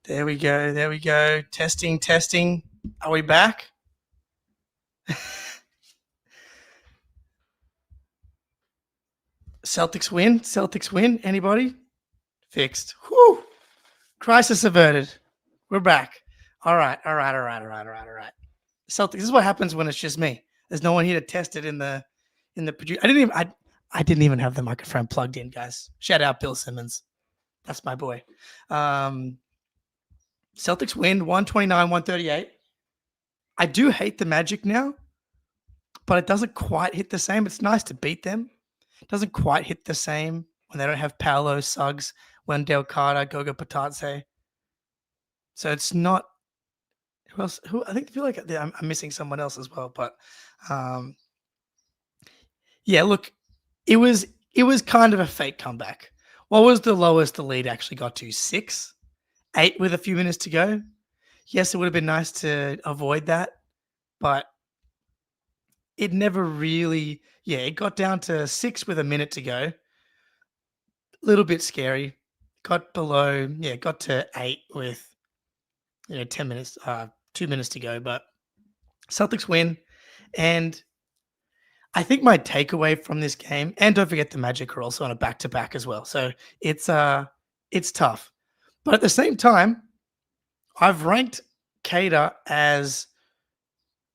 There we go. There we go. Testing, testing. Are we back? Celtics win. Celtics win. Anybody? Fixed. Whew. Crisis averted. We're back. All right. All right. All right. All right. All right. All right. Celtics. This is what happens when it's just me. There's no one here to test it in the produce. I didn't even have the microphone plugged in, guys. Shout out Bill Simmons. That's my boy. Celtics win 129-138. I do hate the Magic now, but it doesn't quite hit the same. It's nice to beat them. It doesn't quite hit the same when they don't have Paolo, Suggs, Wendell Carter, Goga Patadze. So it's not. Who else? Who I feel like I'm missing someone else as well. But yeah, look, it was kind of a fake comeback. What was the lowest the lead actually got to? 6, 8 with a few minutes to go. Yes, it would have been nice to avoid that, but it never really. Yeah, it got down to 6 with a minute to go. A little bit scary. Got below. Yeah, got to 8 with 10 minutes, 2 minutes to go. But Celtics win, and I think my takeaway from this game, and don't forget the Magic are also on a back-to-back as well. So it's tough. But at the same time, I've ranked Cater as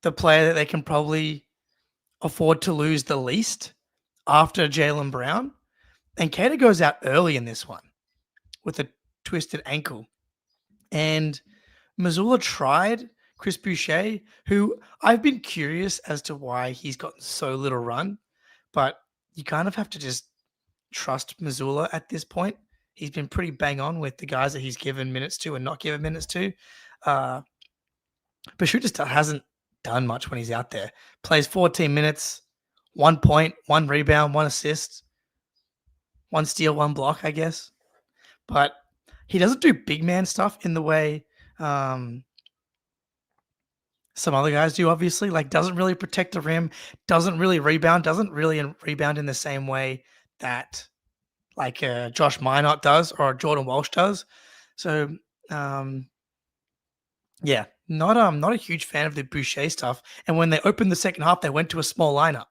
the player that they can probably afford to lose the least after Jaylen Brown. And Cater goes out early in this one with a twisted ankle. And Missoula tried Chris Boucher, who I've been curious as to why he's gotten so little run, but you kind of have to just trust Missoula at this point. He's been pretty bang on with the guys that he's given minutes to and not given minutes to. Boucher just hasn't done much when he's out there. Plays 14 minutes, 1 point, 1 rebound, 1 assist, 1 steal, 1 block, I guess. But he doesn't do big man stuff in the way some other guys do, obviously. Like, doesn't really protect the rim, doesn't really rebound, doesn't really rebound in the same way that like Josh Minot does or Jordan Walsh does. So, yeah, not a huge fan of the Boucher stuff. And when they opened the second half, they went to a small lineup.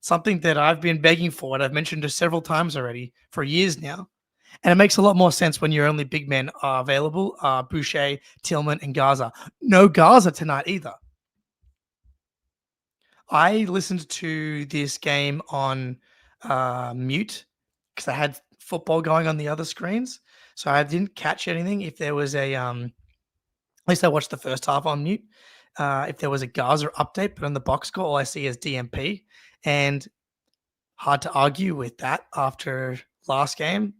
Something that I've been begging for, and I've mentioned it several times already for years now. And it makes a lot more sense when your only big men are available, Boucher, Tillman, and Gaza. No Gaza tonight either. I listened to this game on mute because I had football going on the other screens. So I didn't catch anything. If there was at least I watched the first half on mute. If there was a Gaza update, but on the box score, all I see is DMP. And hard to argue with that after last game.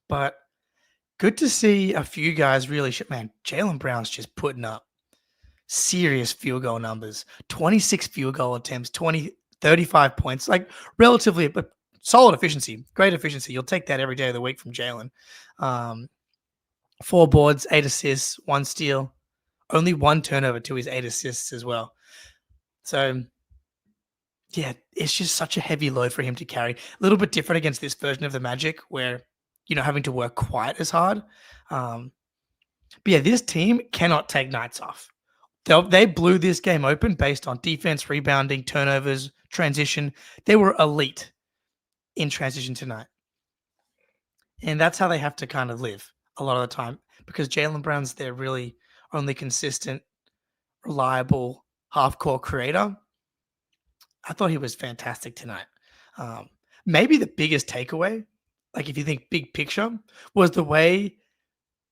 But good to see a few guys really man, Jaylen Brown's just putting up serious field goal numbers. 26 field goal attempts, 35 points. Like relatively but solid efficiency. Great efficiency. You'll take that every day of the week from Jaylen. 4 boards, 8 assists, 1 steal. Only 1 turnover to his 8 assists as well. So yeah, it's just such a heavy load for him to carry. A little bit different against this version of the Magic where you're not having to work quite as hard. But yeah, this team cannot take nights off. They blew this game open based on defense, rebounding, turnovers, transition. They were elite in transition tonight. And that's how they have to kind of live a lot of the time because Jaylen Brown's their really only consistent, reliable half-court creator. I thought he was fantastic tonight. Maybe the biggest takeaway, like if you think big picture, was the way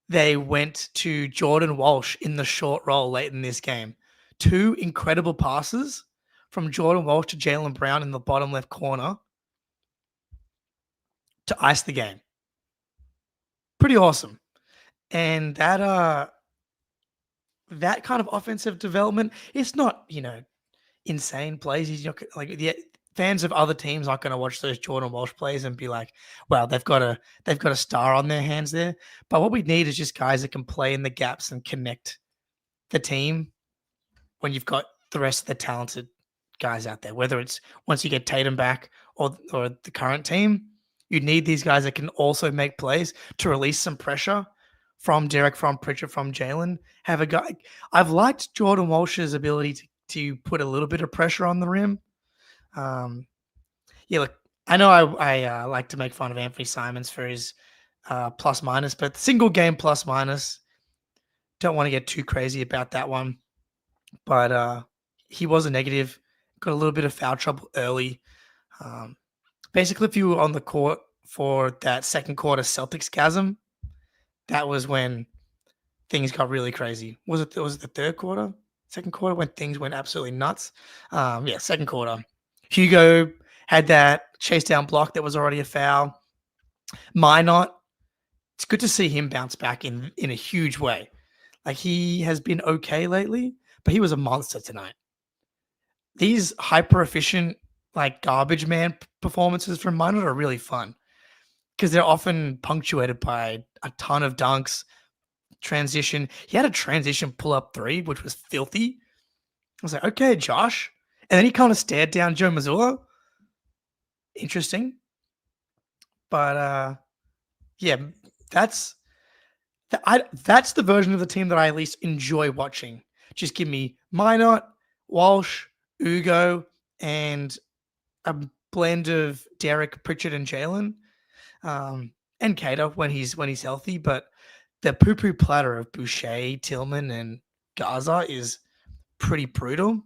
they went to Jordan Walsh in the short roll late in this game. 2 incredible passes from Jordan Walsh to Jaylen Brown in the bottom left corner to ice the game. Pretty awesome. And that kind of offensive development, it's not, insane plays. He's not like the fans of other teams aren't going to watch those Jordan Walsh plays and be like, "Wow, they've got a star on their hands there." But what we need is just guys that can play in the gaps and connect the team when you've got the rest of the talented guys out there. Whether it's once you get Tatum back or the current team, you need these guys that can also make plays to release some pressure from Derek, from Pritchard, from Jalen. Have a guy. I've liked Jordan Walsh's ability to put a little bit of pressure on the rim. Yeah, look, I know I like to make fun of Anthony Simons for his plus minus, but single game plus minus, don't want to get too crazy about that one. But he was a negative, got a little bit of foul trouble early. Basically, if you were on the court for that second quarter Celtics gasm, that was when things got really crazy. Was it the third quarter? Second quarter when things went absolutely nuts? Yeah, second quarter. Hugo had that chase down block that was already a foul. Minot, it's good to see him bounce back in a huge way. Like he has been okay lately, but he was a monster tonight. These hyper efficient, like garbage man performances from Minot are really fun because they're often punctuated by a ton of dunks, transition. He had a transition pull up three, which was filthy. I was like, okay, Josh. And then he kind of stared down Joe Mazzulla. Interesting. But yeah, that's that's the version of the team that I at least enjoy watching. Just give me Minot, Walsh, Ugo, and a blend of Derek, Pritchard, and Jalen, and Cater when he's healthy. But the poo-poo platter of Boucher, Tillman, and Gaza is pretty brutal.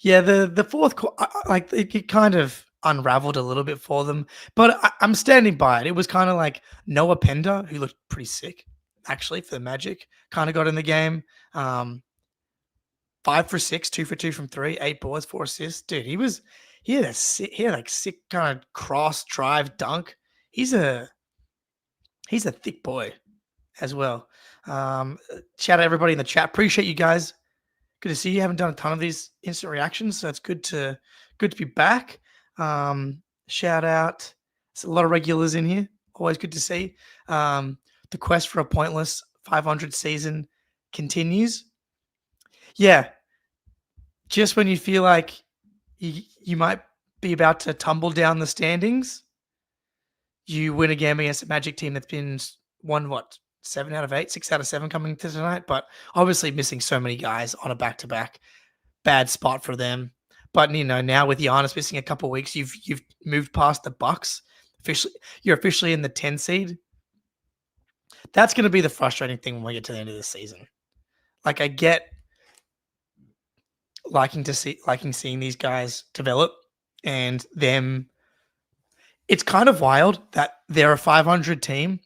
Yeah, the fourth quarter, like it kind of unraveled a little bit for them, but I'm standing by it. It was kind of like Noah Pender, who looked pretty sick actually for the Magic, kind of got in the game. 5 for 6, 2 for 2 from three, 8 boards, 4 assists. Dude, he had like sick kind of cross drive dunk. He's a thick boy as well. Shout out everybody in the chat. Appreciate you guys. Good to see you. Haven't done a ton of these instant reactions, so it's good to be back. Shout out. There's a lot of regulars in here. Always good to see. The quest for a pointless 500 season continues. Yeah, just when you feel like you might be about to tumble down the standings, you win a game against a Magic team that's been won 7 out of 8, 6 out of 7 coming to tonight, but obviously missing so many guys on a back-to-back. Bad spot for them. But now with Giannis missing a couple of weeks, you've moved past the Bucks. You're officially in the 10 seed. That's going to be the frustrating thing when we get to the end of the season. Like I get liking seeing these guys develop and them. It's kind of wild that they're a 500 team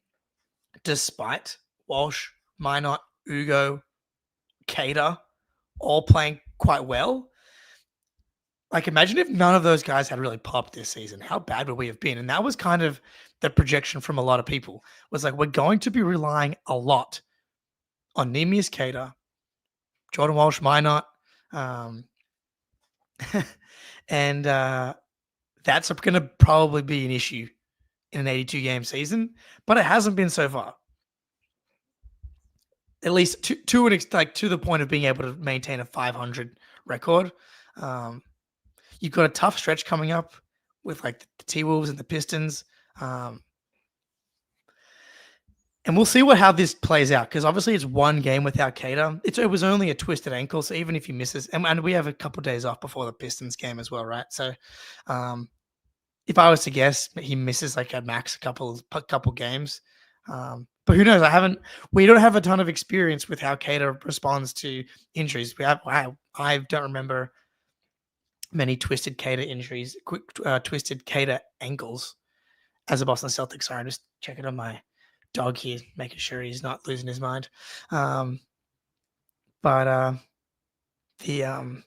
despite Walsh, Minot, Ugo, Cater all playing quite well. Like, imagine if none of those guys had really popped this season. How bad would we have been? And that was kind of the projection from a lot of people. Was like, we're going to be relying a lot on Neemias Cater, Jordan Walsh, Minot, and that's going to probably be an issue in an 82-game season. But it hasn't been so far. At least to the point of being able to maintain a 500 record. You've got a tough stretch coming up with like the T-Wolves and the Pistons. And we'll see how this plays out because obviously it's one game without Cater. It was only a twisted ankle, so even if he misses, and we have a couple of days off before the Pistons game as well, right? So if I was to guess, he misses like at max a couple games. But who knows? We don't have a ton of experience with how Cater responds to injuries. I don't remember many twisted Cater injuries, twisted Cater ankles as a Boston Celtics. Sorry, I'm just checking on my dog here, making sure he's not losing his mind. But the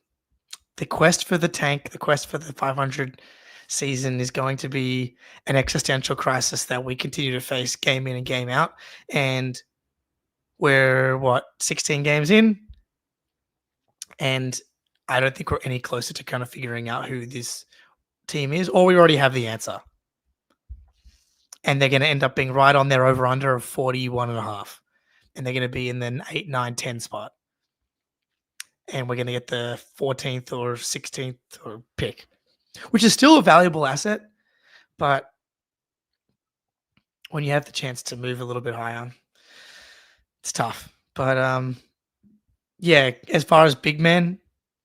quest for the tank, the quest for the 500 season is going to be an existential crisis that we continue to face game in and game out. And we're 16 games in, and I don't think we're any closer to kind of figuring out who this team is, or we already have the answer. And they're going to end up being right on their over-under of 41.5. And they're going to be in the 8, 9, 10 spot. And we're going to get the 14th or 16th pick, which is still a valuable asset. But when you have the chance to move a little bit higher, it's tough. But yeah, as far as big men,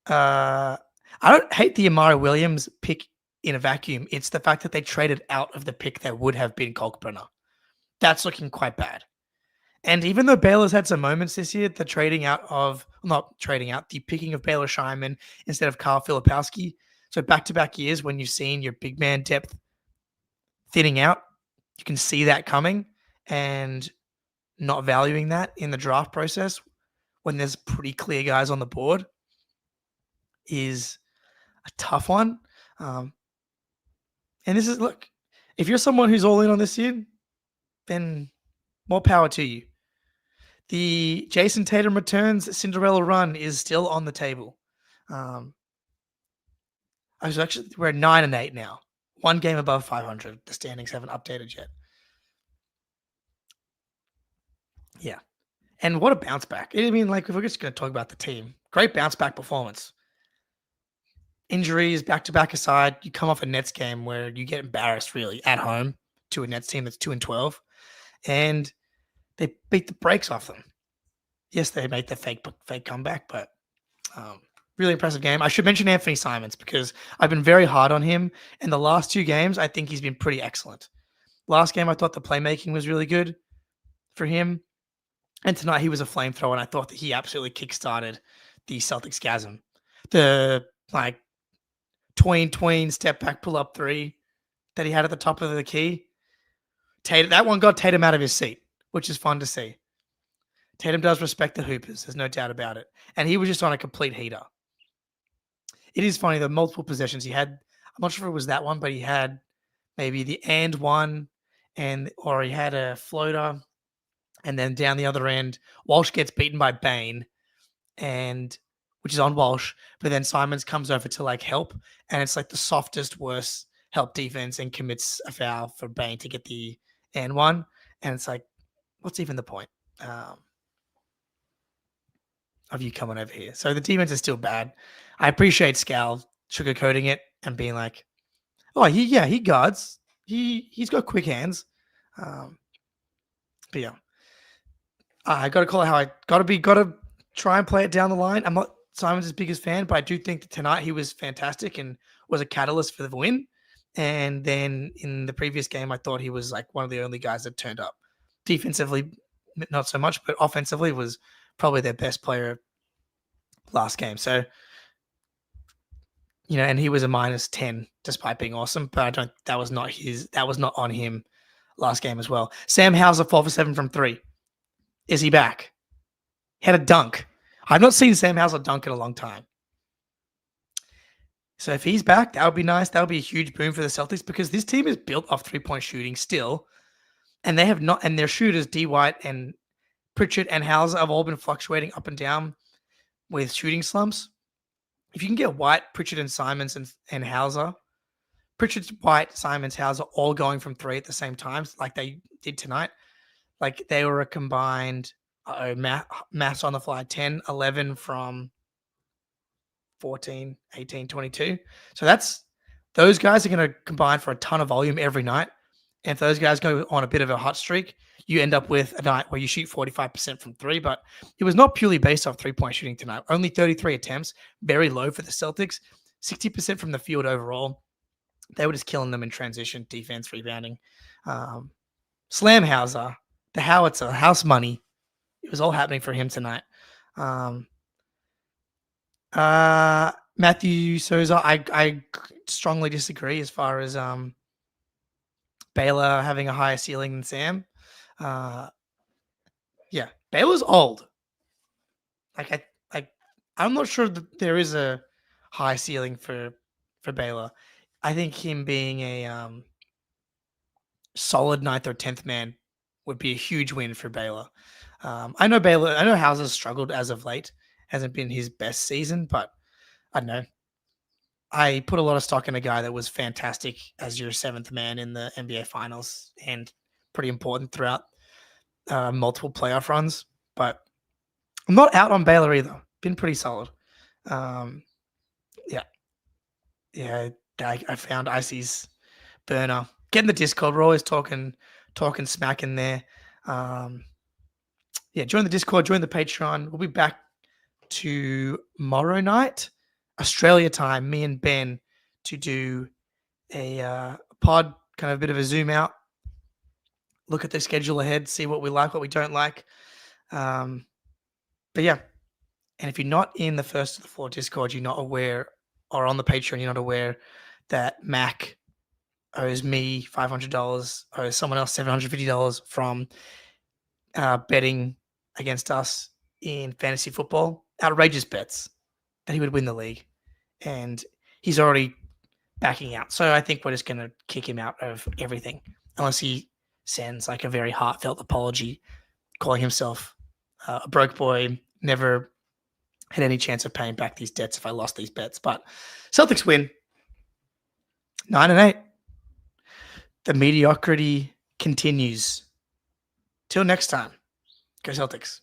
I don't hate the Amari Williams pick in a vacuum. It's the fact that they traded out of the pick that would have been Kalkbrenner. That's looking quite bad. And even though Baylor's had some moments this year, the trading out of not trading out, the picking of Baylor Scheinman instead of Carl Filipowski. So back-to-back years when you've seen your big man depth thinning out, you can see that coming and not valuing that in the draft process when there's pretty clear guys on the board is a tough one. Um, and this is, look, if you're someone who's all in on this year, then more power to you. The Jason Tatum returns Cinderella run is still on the table. We're 9-8 now. One game above 500. The standings haven't updated yet. Yeah. And what a bounce back. I mean, like, if we're just going to talk about the team, great bounce back performance. Injuries, back-to-back aside, you come off a Nets game where you get embarrassed, really, at home to a Nets team that's 2-12. And they beat the brakes off them. Yes, they made the fake comeback, but really impressive game. I should mention Anthony Simons because I've been very hard on him. In the last two games, I think he's been pretty excellent. Last game, I thought the playmaking was really good for him. And tonight, he was a flamethrower, and I thought that he absolutely kickstarted the Celtics gasm. The, like, tween, step back, pull up three that he had at the top of the key. That one got Tatum out of his seat, which is fun to see. Tatum does respect the Hoopers. There's no doubt about it. And he was just on a complete heater. It is funny, the multiple possessions he had. I'm not sure if it was that one, but he had maybe the and one, or he had a floater. And then down the other end, Walsh gets beaten by Bane, which is on Walsh. But then Simons comes over to like help. And it's like the softest, worst help defense and commits a foul for Bane to get the and one. And it's like, what's even the point? Of you coming over here. So the defense is still bad. I appreciate Scal sugarcoating it and being like, oh, he guards. He's got quick hands. But yeah. I got to call it how I got to try and play it down the line. I'm not Simon's biggest fan, but I do think that tonight he was fantastic and was a catalyst for the win. And then in the previous game, I thought he was like one of the only guys that turned up. Defensively, not so much, but offensively was probably their best player last game. So, and he was a -10 despite being awesome, but that was not on him last game as well. Sam Hauser 4 for 7 from 3. Is he back? He had a dunk. I've not seen Sam Hauser dunk in a long time. So if he's back, that would be nice. That would be a huge boom for the Celtics because this team is built off 3-point shooting still. And they have not, and their shooters, D. White and Pritchard and Hauser, have all been fluctuating up and down with shooting slumps. If you can get White, Pritchard, and Simons and Hauser, Pritchard, White, Simons, Hauser all going from 3 at the same time, like they did tonight, like they were a combined maths on the fly 10, 11 from 14, 18, 22. So those guys are going to combine for a ton of volume every night. And if those guys go on a bit of a hot streak, you end up with a night where you shoot 45% from 3. But it was not purely based off 3-point shooting tonight. Only 33 attempts, very low for the Celtics, 60% from the field overall. They were just killing them in transition, defense, rebounding. Slam Hauser, the howitzer, house money. It was all happening for him tonight. Matthew Souza, I strongly disagree as far as Baylor having a higher ceiling than Sam. Yeah, Baylor's old. I'm not sure that there is a high ceiling for Baylor. I think him being a solid 9th or 10th man would be a huge win for Baylor. I know Hauser's struggled as of late. Hasn't been his best season, but I don't know. I put a lot of stock in a guy that was fantastic as your 7th man in the NBA Finals and pretty important throughout multiple playoff runs. But I'm not out on Baylor either. Been pretty solid. Yeah. I found Icy's burner. Get in the Discord. We're always talking talking smack in there. Yeah, join the Discord, join the Patreon. We'll be back tomorrow night, Australia time, me and Ben, to do a pod, kind of a bit of a zoom out, look at the schedule ahead, see what we like, what we don't like. But yeah, and if you're not in the First to the Floor Discord, you're not aware, or on the Patreon, you're not aware that Mac owes me $500, owes someone else $750 from betting against us in fantasy football. Outrageous bets that he would win the league. And he's already backing out. So I think we're just going to kick him out of everything unless he sends like a very heartfelt apology, calling himself a broke boy, never had any chance of paying back these debts if I lost these bets. But Celtics win 9-8. The mediocrity continues. Till next time, go Celtics.